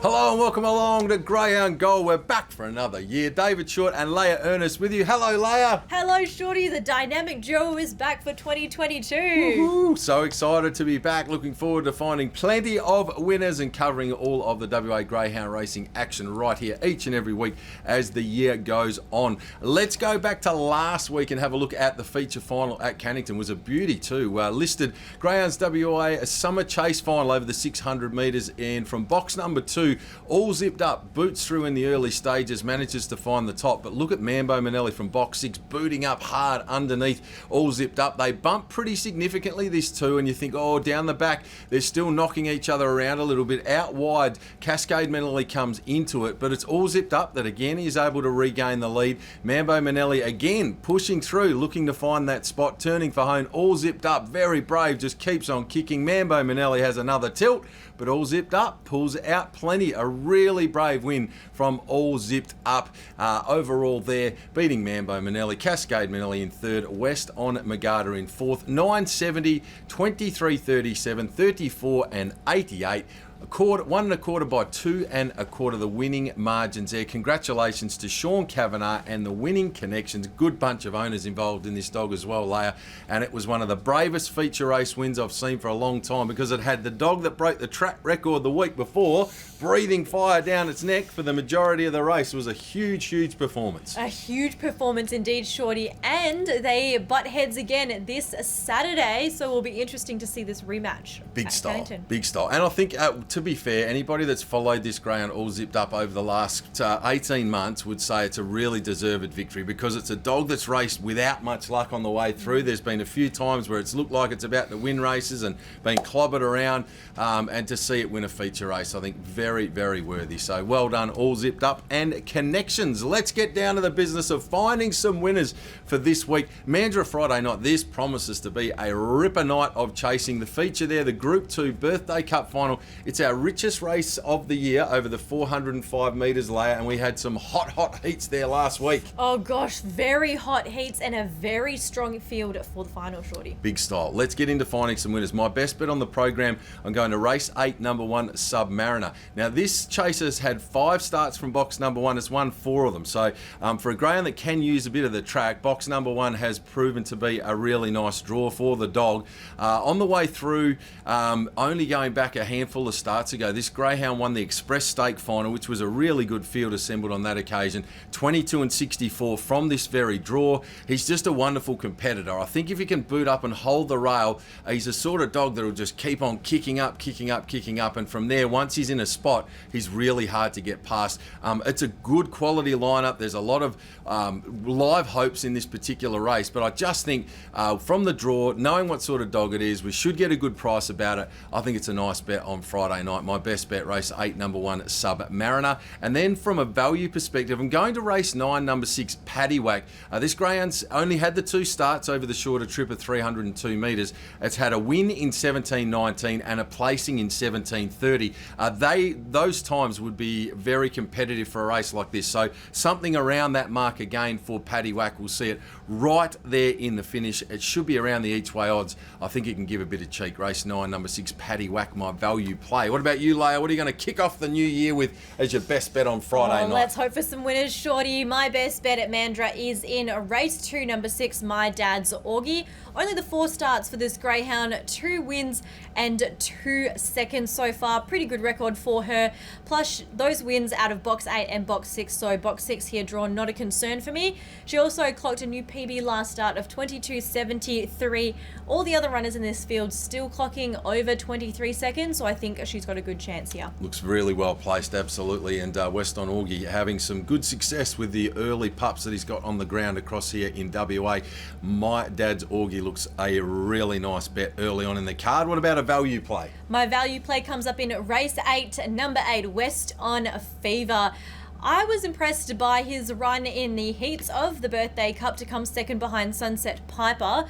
Hello and welcome along to Greyhound Gold. We're back for another year. David Short and Leah Ernest with you. Hello, Leah. Hello, Shorty. The dynamic duo is back for 2022. Woo-hoo. So excited to be back. Looking forward to finding plenty of winners and covering all of the WA Greyhound racing action right here each and every week as the year goes on. Let's go back to last week and have a look at the feature final at Cannington. It was a beauty too. Listed Greyhounds WA a summer chase final over the 600 metres in from box number 2. All zipped up, boots through in the early stages, manages to find the top. But look at Mambo Manelli from box 6, booting up hard underneath, all zipped up. They bump pretty significantly, this two, and you think, oh, down the back, they're still knocking each other around a little bit. Out wide, Cascade Manelli comes into it, but it's all zipped up that again he's able to regain the lead. Mambo Manelli again pushing through, looking to find that spot, turning for home, all zipped up, very brave, just keeps on kicking. Mambo Manelli has another tilt, but all zipped up, pulls out plenty. A really brave win from All Zipped Up overall there, beating Mambo Manelli. Cascade Manelli in third, West on Magada in fourth. 970, 23.37, 34 and 88. 1 1/4 by 2 1/4 the winning margins there. Congratulations to Sean Kavanagh and the Winning Connections. Good bunch of owners involved in this dog as well, Leah. And it was one of the bravest feature race wins I've seen for a long time because it had the dog that broke the track record the week before breathing fire down its neck for the majority of the race. It was a huge performance. A huge performance indeed, Shorty. And they butt heads again this Saturday, so it will be interesting to see this rematch. Big style. Cannington. Big style. And I think, to be fair, anybody that's followed this greyhound All Zipped Up over the last 18 months would say it's a really deserved victory because it's a dog that's raced without much luck on the way through. There's been a few times where it's looked like it's about to win races and been clobbered around, and to see it win a feature race, I think very worthy. So well done, All Zipped Up and Connections. Let's get down to the business of finding some winners for this week. Mandurah Friday night, this promises to be a ripper night of chasing. The feature there, the Group 2 Birthday Cup final. It's our richest race of the year over the 405 metres, Leia, and we had some hot heats there last week. Oh gosh, very hot heats and a very strong field for the final, Shorty. Big style. Let's get into finding some winners. My best bet on the program, I'm going to race 8, number 1, Submariner. Now this chaser's had 5 starts from box number 1. It's won 4 of them. So for a greyhound that can use a bit of the track, box number 1 has proven to be a really nice draw for the dog. On the way through, only going back a handful of starts ago, this greyhound won the Express Stake final, which was a really good field assembled on that occasion. 22 and 64 from this very draw. He's just a wonderful competitor. I think if he can boot up and hold the rail, he's the sort of dog that will just keep on kicking up, and from there, once he's in a spot, he's really hard to get past. It's a good quality lineup. There's a lot of live hopes in this particular race, but I just think from the draw, knowing what sort of dog it is, we should get a good price about it. I think it's a nice bet on Friday night. My best bet, race 8, number 1, Submariner. And then from a value perspective, I'm going to race 9, number 6, Paddywhack. This greyhound's only had the 2 starts over the shorter trip of 302 metres. It's had a win in 17.19 and a placing in 17.30. Those times would be very competitive for a race like this. So something around that mark again for Paddywhack. We'll see it right there in the finish. It should be around the each way odds. I think it can give a bit of cheek. Race 9, number 6, Paddywhack, my value play. What about you, Leah? What are you going to kick off the new year with as your best bet on Friday night? Let's hope for some winners, Shorty. My best bet at Mandurah is in race 2, number 6, My Dad's Augie. Only the 4 starts for this greyhound, 2 wins and 2 seconds so far. Pretty good record for her. Plus those wins out of box 8 and box 6. So box 6 here drawn, not a concern for me. She also clocked a new PB last start of 22.73. All the other runners in this field still clocking over 23 seconds. So I think she's got a good chance here. Looks really well placed, absolutely. And West on Augie having some good success with the early pups that he's got on the ground across here in WA. My Dad's Augie looks a really nice bet early on in the card. What about a value play? My value play comes up in race 8, number 8, West on Fever. I was impressed by his run in the heats of the Birthday Cup to come second behind Sunset Piper.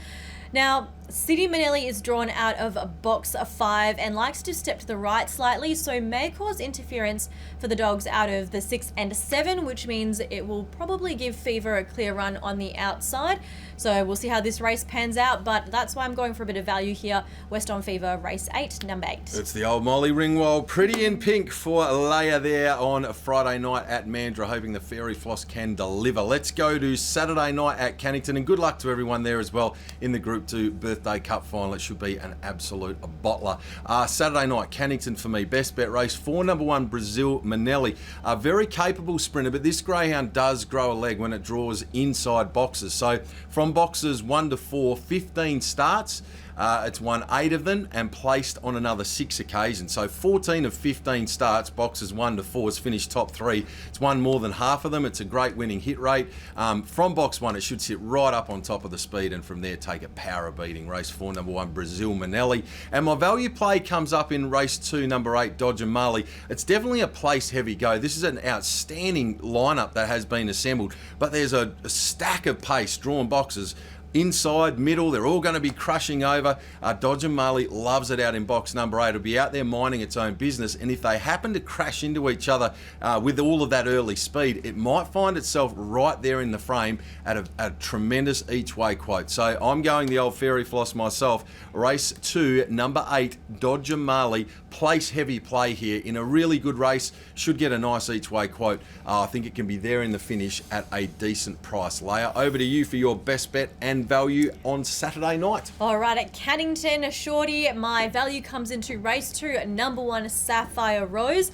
Now, City Manelli is drawn out of box 5 and likes to step to the right slightly, so may cause interference for the dogs out of the 6 and 7, which means it will probably give Fever a clear run on the outside. So we'll see how this race pans out, but that's why I'm going for a bit of value here. West on Fever, race 8, number 8. It's the old Molly Ringwald, pretty in pink for Leia there on Friday night at Mandurah, hoping the Fairy Floss can deliver. Let's go to Saturday night at Cannington, and good luck to everyone there as well in the Group 2 Birthday Cup final. It should be an absolute bottler. Saturday night, Cannington for me, best bet race, 4 number 1 Brazil Manelli. A very capable sprinter, but this greyhound does grow a leg when it draws inside boxes. So from boxes 1 to 4, 15 starts. It's won 8 of them and placed on another 6 occasions. So 14 of 15 starts, boxes 1 to 4, has finished top 3. It's won more than half of them. It's a great winning hit rate. From box 1, it should sit right up on top of the speed, and from there take a power beating. Race 4, number 1, Brazil Manelli. And my value play comes up in race 2, number 8, Dodger Marley. It's definitely a place heavy go. This is an outstanding lineup that has been assembled, but there's a stack of pace, drawn boxes. Inside, middle, they're all going to be crushing over. Dodger Marley loves it out in box number 8. It'll be out there minding its own business, and if they happen to crash into each other with all of that early speed, it might find itself right there in the frame at a tremendous each-way quote. So I'm going the old Fairy Floss myself. Race 2, number 8, Dodger Marley. Place heavy play here in a really good race. Should get a nice each-way quote. I think it can be there in the finish at a decent price. Leia, over to you for your best bet and value on Saturday night. All right, at Cannington, Shorty, my value comes into race 2, number 1, Sapphire Rose.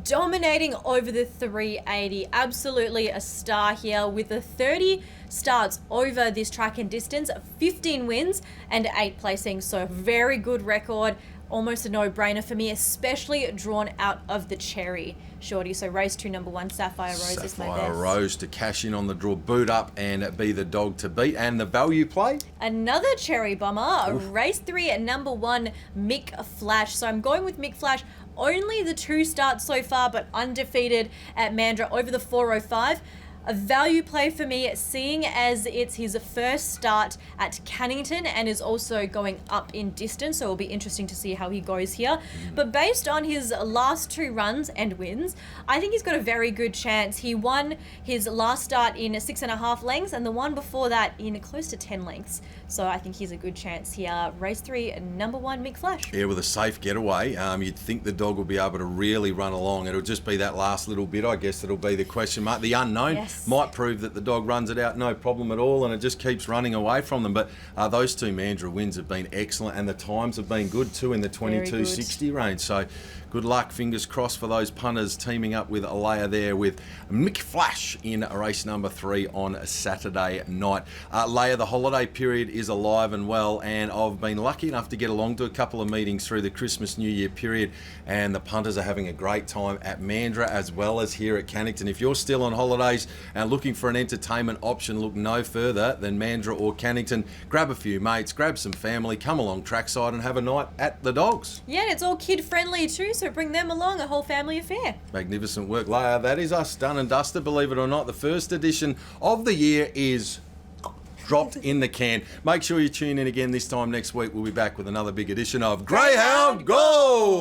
Dominating over the 380. Absolutely a star here with the 30 starts over this track and distance, 15 wins and 8 placings. So very good record. Almost a no-brainer for me, especially drawn out of the Cherry, Shorty. So race 2, number 1, Sapphire Rose is my best. Sapphire Rose to cash in on the draw, boot up and be the dog to beat. And the value play? Another Cherry bomber. Oof. Race 3, number 1, Mick Flash. So I'm going with Mick Flash. Only the 2 starts so far, but undefeated at Mandurah over the 405. A value play for me, seeing as it's his first start at Cannington and is also going up in distance, so it'll be interesting to see how he goes here. But based on his last 2 runs and wins, I think he's got a very good chance. He won his last start in 6.5 lengths and the one before that in close to 10 lengths. So I think he's a good chance here. Race 3, number 1, Mick Flash. Yeah, with a safe getaway, you'd think the dog will be able to really run along. It'll just be that last little bit, I guess, that'll be the question mark. The unknown. Yes. Might prove that the dog runs it out no problem at all and it just keeps running away from them. But those 2 Mandurah wins have been excellent and the times have been good too in the 22.60 range. So good luck, fingers crossed for those punters teaming up with Alea there with Mick Flash in race number 3 on Saturday night. Leia, the holiday period is alive and well, and I've been lucky enough to get along to a couple of meetings through the Christmas New Year period, and the punters are having a great time at Mandurah as well as here at Cannington. If you're still on holidays and looking for an entertainment option, look no further than Mandurah or Cannington. Grab a few mates, grab some family, come along trackside and have a night at the dogs. Yeah, and it's all kid friendly too, so bring them along, a whole family affair. Magnificent work, Leia. That is us done and dusted. Believe it or not, the first edition of the year is dropped in the can. Make sure you tune in again this time next week. We'll be back with another big edition of Greyhound Go!